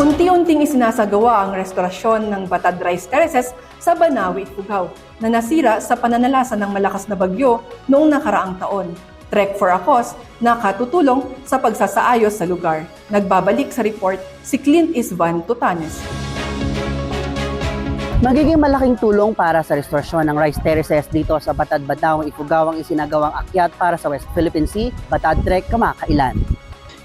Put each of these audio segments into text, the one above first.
Unti-unting isinasagawa ang restorasyon ng Batad Rice Terraces sa Banawi, Ifugao na nasira sa pananalasa ng malakas na bagyo noong nakaraang taon. Trek for a Cause nakatutulong sa pagsasaayos sa lugar. Nagbabalik sa report si Clint Isvan Tutanes. Magiging malaking tulong para sa restorasyon ng rice terraces dito sa Batad, Banawi, Ifugao ang isinagawang akyat para sa West Philippine Sea, Batad Trek kamakailan.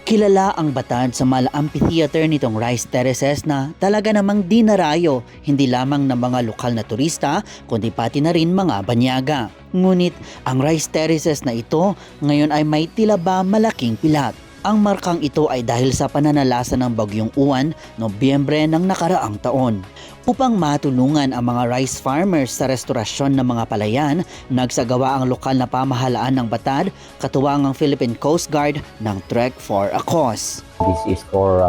Kilala ang Batad sa Amphitheater nitong rice terraces na talaga namang dinarayo hindi lamang ng mga lokal na turista kundi pati na rin mga banyaga. Ngunit ang rice terraces na ito ngayon ay may tila ba malaking pilat. Ang markang ito ay dahil sa pananalasa ng Bagyong Uwan Nobyembre ng nakaraang taon. Upang matulungan ang mga rice farmers sa restorasyon ng mga palayan, nagsagawa ang lokal na pamahalaan ng Batad, katuwang ang Philippine Coast Guard ng Trek for a Cause. This is for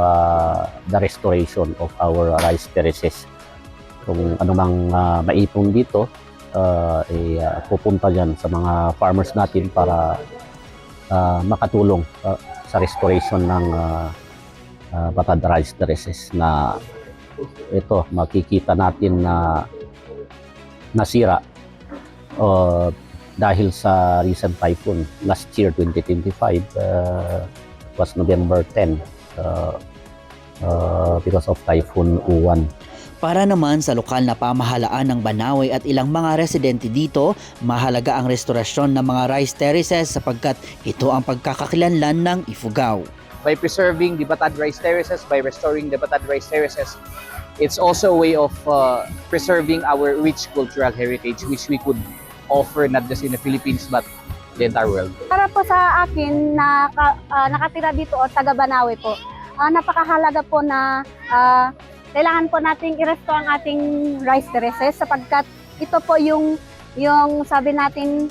the restoration of our rice terraces. Kung anumang maipon dito, pupunta yan sa mga farmers natin para makatulong sa restoration ng Batad rice terraces na ito makikita natin na nasira dahil sa recent typhoon last year 2025 was November 10 because of Typhoon Uwan. Para naman sa lokal na pamahalaan ng Banawi at ilang mga residente dito, mahalaga ang restorasyon ng mga rice terraces sapagkat ito ang pagkakakilanlan ng Ifugao. By preserving the Batad rice terraces, by restoring the Batad rice terraces, it's also a way of preserving our rich cultural heritage which we could offer not just in the Philippines but the entire world. Para po sa akin na nakatira dito o taga Banawi po, napakahalaga po na kailangan po nating i-restore ang ating rice terraces sapagkat ito po yung sabi natin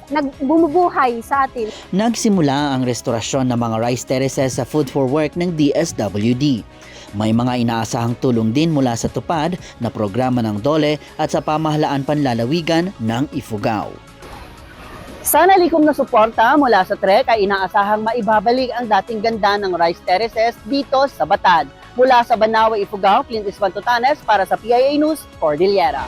nagbumubuhay sa atin. Nagsimula ang restorasyon ng mga rice terraces sa Food for Work ng DSWD. May mga inaasahang tulong din mula sa tupad na programa ng DOLE at sa pamahalaan panlalawigan ng Ifugao. Sa nalikom na suporta mula sa Trek ay inaasahang maibabalik ang dating ganda ng rice terraces dito sa Batad. Mula sa Banawi, Ifugao, Clint Isvan Tutanes para sa PIA News, Cordillera.